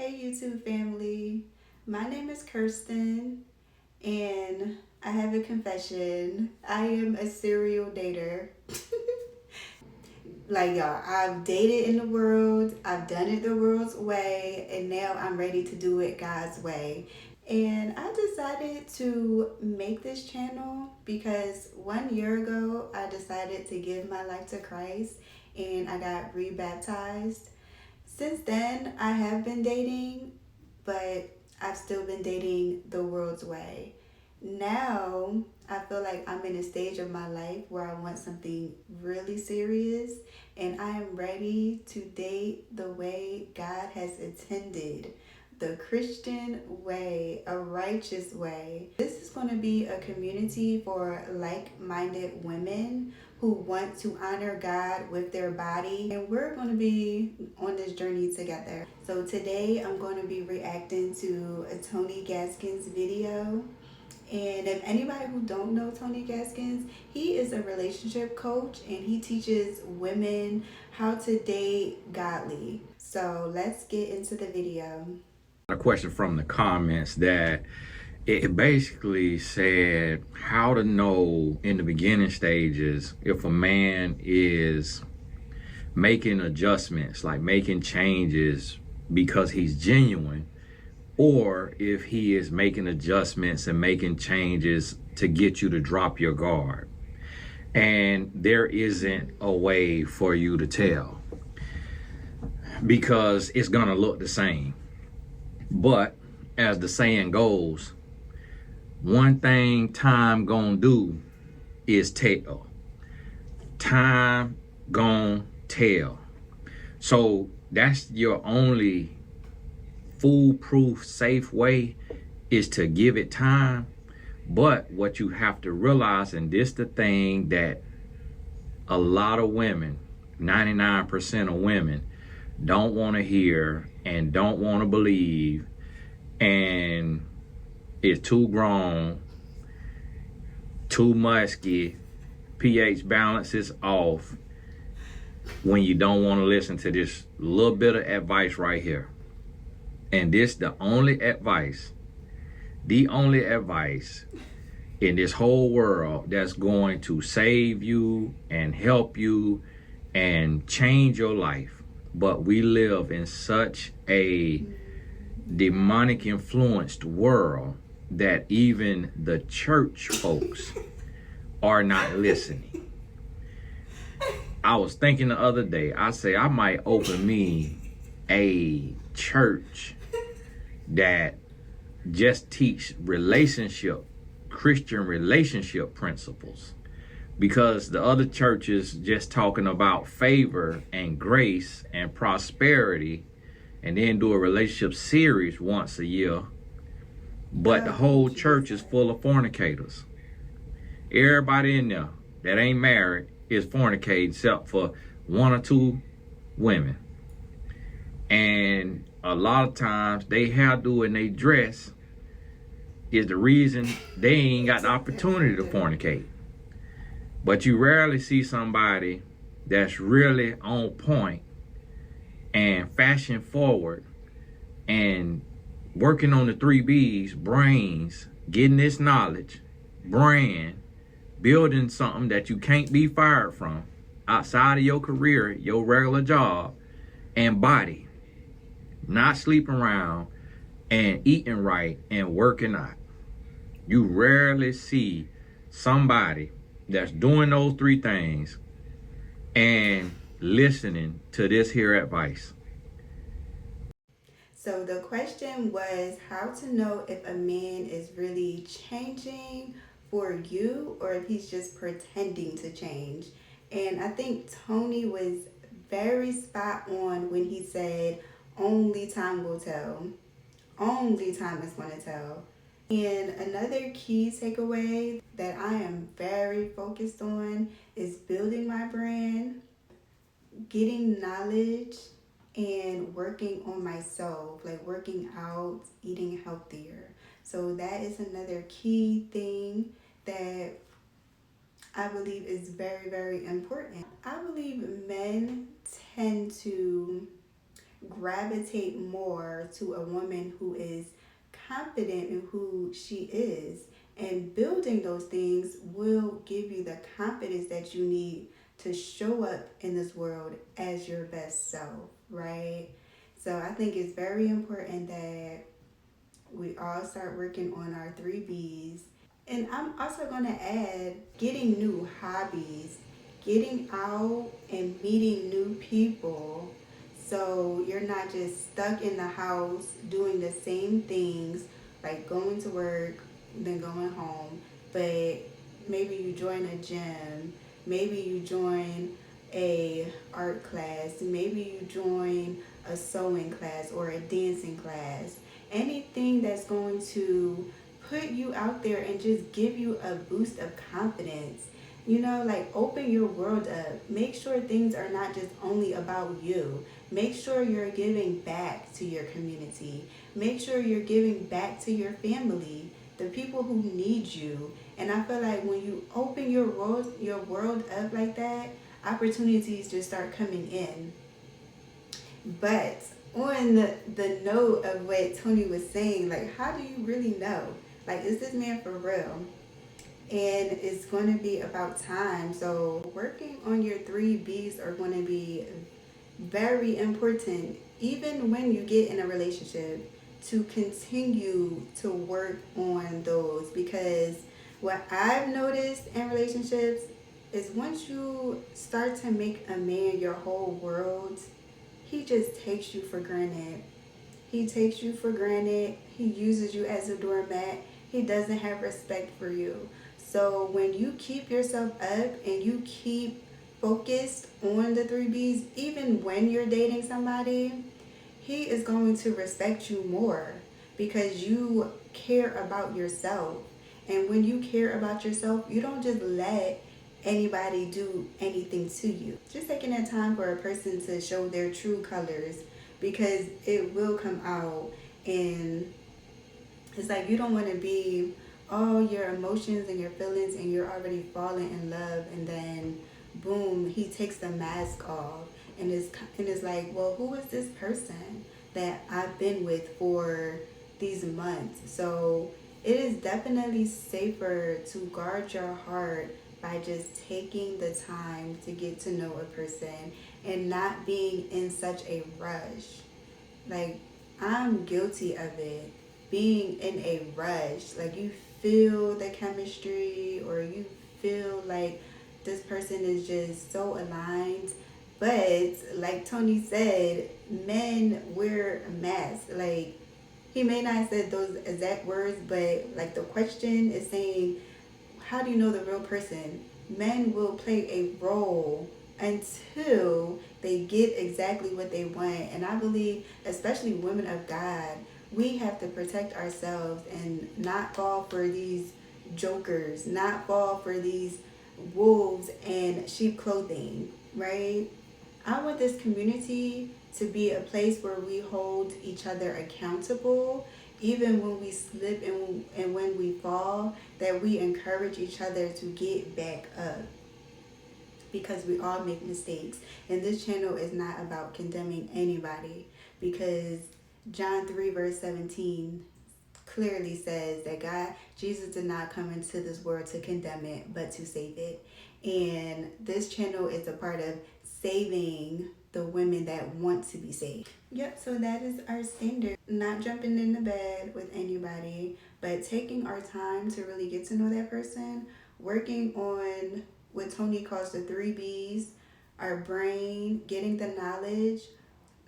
Hey YouTube family, my name is Kirsten and I have a confession. I am a serial dater. Like y'all, I've dated in the world, I've done it the world's way, and now I'm ready to do it God's way. And I decided to make this channel because 1 year ago I decided to give my life to Christ and I got rebaptized. Since then, I have been dating, but I've still been dating the world's way. Now, I feel like I'm in a stage of my life where I want something really serious and I am ready to date the way God has intended. The Christian way, a righteous way. This is going to be a community for like minded women who want to honor God with their body. And we're going to be on this journey together. So today I'm going to be reacting to a Tony Gaskins video. And if anybody who don't know Tony Gaskins, he is a relationship coach and he teaches women how to date godly. So let's get into the video. A question from the comments that it basically said how to know in the beginning stages if a man is making adjustments, like making changes because he's genuine, or if he is making adjustments and making changes to get you to drop your guard. And there isn't a way for you to tell because it's gonna look the same. But as the saying goes, one thing time gonna do is tell. Time gonna tell. So that's your only foolproof, safe way, is to give it time. But what you have to realize, and this the thing that a lot of women, 99% of women, don't want to hear and don't want to believe, and is too grown, too musky, pH balance is off, when you don't want to listen to this little bit of advice right here. And this the only advice in this whole world that's going to save you and help you and change your life. But we live in such a demonic influenced world that even the church folks are not listening. I was thinking the other day, I say I might open me a church that just teach Christian relationship principles, because the other churches just talking about favor and grace and prosperity, and then do a relationship series once a year. But the whole church is full of fornicators. Everybody in there that ain't married is fornicating except for one or two women. And a lot of times they hairdo and they dress is the reason they ain't got the opportunity to fornicate. But you rarely see somebody that's really on point and fashion forward and working on the 3B's, brains, getting this knowledge, brand, building something that you can't be fired from outside of your career, your regular job, and body. Not sleeping around and eating right and working out. You rarely see somebody that's doing those three things and listening to this here advice. So the question was how to know if a man is really changing for you or if he's just pretending to change. And I think Tony was very spot on when he said, only time will tell. Only time is going to tell. And another key takeaway that I am very focused on is building my brand, getting knowledge, and working on myself, like working out, eating healthier. So that is another key thing that I believe is very, very important. I believe men tend to gravitate more to a woman who is confident in who she is. And building those things will give you the confidence that you need to show up in this world as your best self, right? So I think it's very important that we all start working on our 3Bs. And I'm also going to add getting new hobbies, getting out and meeting new people. So you're not just stuck in the house doing the same things, like going to work, then going home. But maybe you join a gym, maybe you join a art class, maybe you join a sewing class or a dancing class. Anything that's going to put you out there and just give you a boost of confidence. Like open your world up. Make sure things are not just only about you. Make sure you're giving back to your community. Make sure you're giving back to your family, the people who need you. And I feel like when you open your world up like that, opportunities just start coming in. But on the note of what Tony was saying, like, how do you really know? Like, is this man for real? And it's going to be about time. So, working on your 3Bs are going to be very important, even when you get in a relationship, to continue to work on those. Because what I've noticed in relationships is once you start to make a man your whole world, he just takes you for granted. He takes you for granted. He uses you as a doormat. He doesn't have respect for you. So when you keep yourself up and you keep focused on the 3Bs, even when you're dating somebody, he is going to respect you more because you care about yourself. And when you care about yourself, you don't just let anybody do anything to you. Just taking that time for a person to show their true colors, because it will come out. And it's like you don't want to be all your emotions and your feelings and you're already falling in love, and then boom, he takes the mask off and it's like, well, who is this person that I've been with for these months? So it is definitely safer to guard your heart by just taking the time to get to know a person and not being in such a rush. Like, I'm guilty of it. Being in a rush. Like, you feel the chemistry or you feel like this person is just so aligned. But, like Tony said, men wear a mask. Like, he may not have said those exact words, but, like, the question is saying, how do you know the real person? Men will play a role until they get exactly what they want. And I believe, especially women of God, we have to protect ourselves and not fall for these jokers, not fall for these wolves in sheep clothing, right? I want this community to be a place where we hold each other accountable, even when we slip and when we fall, that we encourage each other to get back up, because we all make mistakes. And this channel is not about condemning anybody, because John 3 verse 17 clearly says that Jesus did not come into this world to condemn it, but to save it. And this channel is a part of saving the women that want to be saved. Yep, so that is our standard. Not jumping in the bed with anybody, but taking our time to really get to know that person, working on what Tony calls the 3Bs, our brain, getting the knowledge,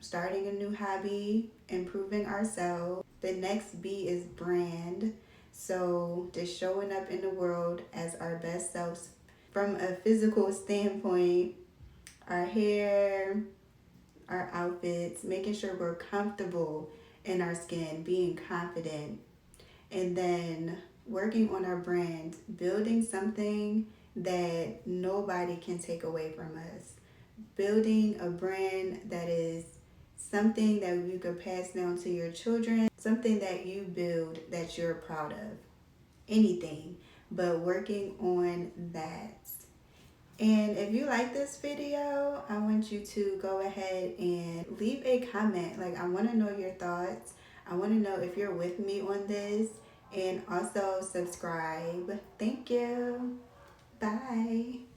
starting a new hobby, improving ourselves. The next B is brand. So just showing up in the world as our best selves from a physical standpoint, our hair, our outfits, making sure we're comfortable in our skin, being confident, and then working on our brand, building something that nobody can take away from us, building a brand that is something that you could pass down to your children, something that you build that you're proud of, anything, but working on that. And if you like this video, I want you to go ahead and leave a comment. Like, I want to know your thoughts. I want to know if you're with me on this. And also subscribe. Thank you. Bye.